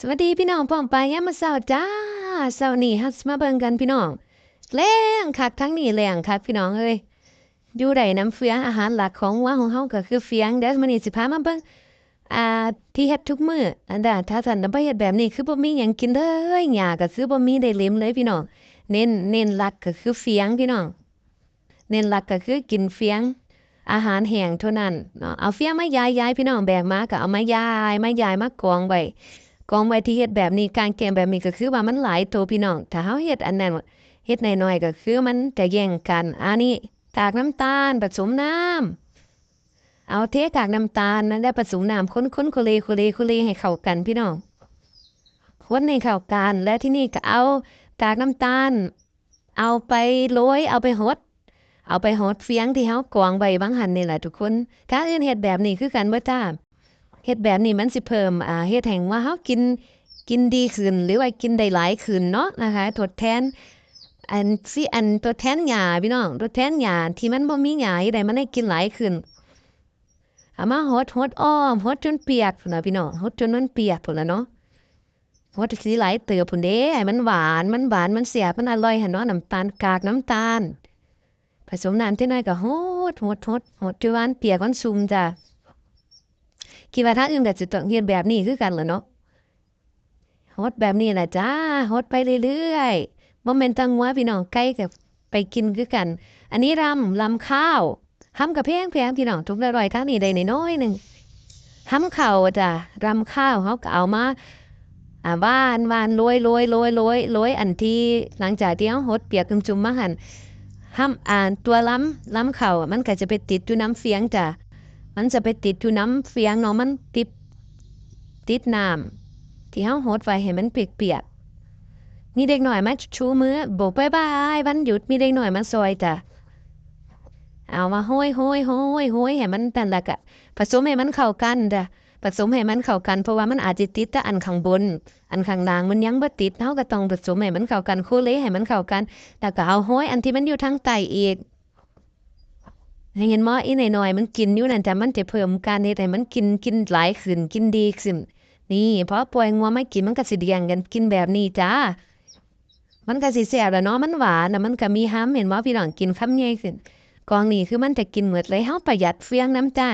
สวัสดีพี่น้องป้องปายยามมื้อเช้าจ้าเช้านี้ฮัสมาเบิ่งกันพี่น้องแล้งคักทั้งนี้แล้งคักพี่น้องเอ้ยอยู่ได้น้ำเฟืองอาหารหลักของวัวของเฮาก็คือเฟียงเดี๋ยวมื้อนี้สิพามาเบิ่งอ่าที่เฮ็ดทุกมื้ออันใดถ้าท่านบ่เฮ็ดแบบนี้คือบ่มีหยังกินเลยหญ้าก็คือบ่มีได้เล็มเลยพี่น้องเน้นหลักก็คือเฟียงพี่น้องเน้นหลักก็คือกินเฟียงอาหารแห้งเท่านั้นเนาะเอาเฟียงมายายๆพี่น้องแบกมาก็เอามายายมากองไว้ กองไว้ที่เฮ็ดแบบนี้การแกงแบบนี้ก็คือว่ามันหลายโตพี่น้องถ้าเฮาเฮ็ดอันนั้นเฮ็ดน้อยๆก็คือมันจะแย่งกันอันนี้กากน้ำตาลผสมน้ำเอาเทกากน้ำตาลนั้นได้ผสมน้ำคนๆโคเลให้เข้ากันพี่น้องคนให้เข้ากันและที่นี่ก็เอากากน้ำตาลเอาไปโรยเอาไปหดเฟียงที่เฮากองไว้บางหันนี่แหละทุกคนถ้าอื่นเฮ็ดแบบนี้คือกันบ่จ้า เฮ็ดแบบนี้มันสิเพิ่มเฮ็ดให้ว่าเฮากินดีขึ้นหรือว่ากินได้หลายขึ้นเนาะนะคะทดแทนอันทดแทนหญ้าพี่น้องทดแทนหญ้าที่มันบ่มีหญ้าเฮ็ดให้มันได้กินหลายขึ้นเอามาหดอ้อมหดจนเปียกพู้นน่ะพี่น้องหดจนมันเปียกพู้นล่ะเนาะหดสิหลายเติบพู้นเด้ให้มันหวานมันแซ่บมันอร่อยหั้นเนาะน้ำตาลกากน้ำตาลผสมน้ำจักหน่อยก็หดจนว่ามันเปียกมันชุ่มจ้ะคิดว่าทางอื่นก็สิต้องเฮ็ดแบบนี้คือกันล่ะเนาะ ฮดแบบนี้แหละจ้าฮดไปเรื่อยๆบ่แม่นแตงัวพี่น้องไก่ก็ไปกินคือกันอันนี้ลำข้าวหำก็แพงๆพี่น้องถุงละ100ครั้งนี้ได้น้อยๆหนึ่งหำข้าวจ้ะรำข้าวเขาก็เอามาหว่านโรยอันที่หลังจากที่เขาหดเปียกจุ่มๆมาหั่นหำตัวลำข้าวมันก็จะไปติดอยู่น้ำเฟียงจ้ะมันจะไปติดอยู่น้ำเฟียงเนาะมันติดน้ำ ที่เฮาโหดไว้ให้มันเปียกๆมีเด็กน้อยมาชูมือโบกบ๊ายบายวันหยุดมีเด็กน้อยมาซอยจ้ะเอามาโห้ยให้มันนั่นล่ะก็ผสมให้มันเข้ากันจ้ะผสมให้มันเข้ากันเพราะว่ามันอาจจะติดแต่อันข้างบนอันข้างล่างมันยังบ่ติดเฮาก็ต้องผสมให้มันเข้ากันโคเลให้มันเข้ากันแล้วก็เอาโห้ยอันที่มันอยู่ทางใต้อีกให้เห็นบ่อีน้อยๆมันกินอยู่นั่นจ้ะมันจะเพิ่มการเฮ็ดให้มันกินหลายขึ้นกินดีขึ้น นี่พอปล่อยงัวมากินมันก็สิแย่งกันกินแบบนี้จ้ามันก็สิแซ่บแหล้วเนาะมันหวานน่ะมันก็มีห้ำเห็นบ่พี่น้องกินคำใหญ่ขึ้นกองนี้คือมันจะกินหมดเลยเฮาประหยัดเฟืองน้ำจ้า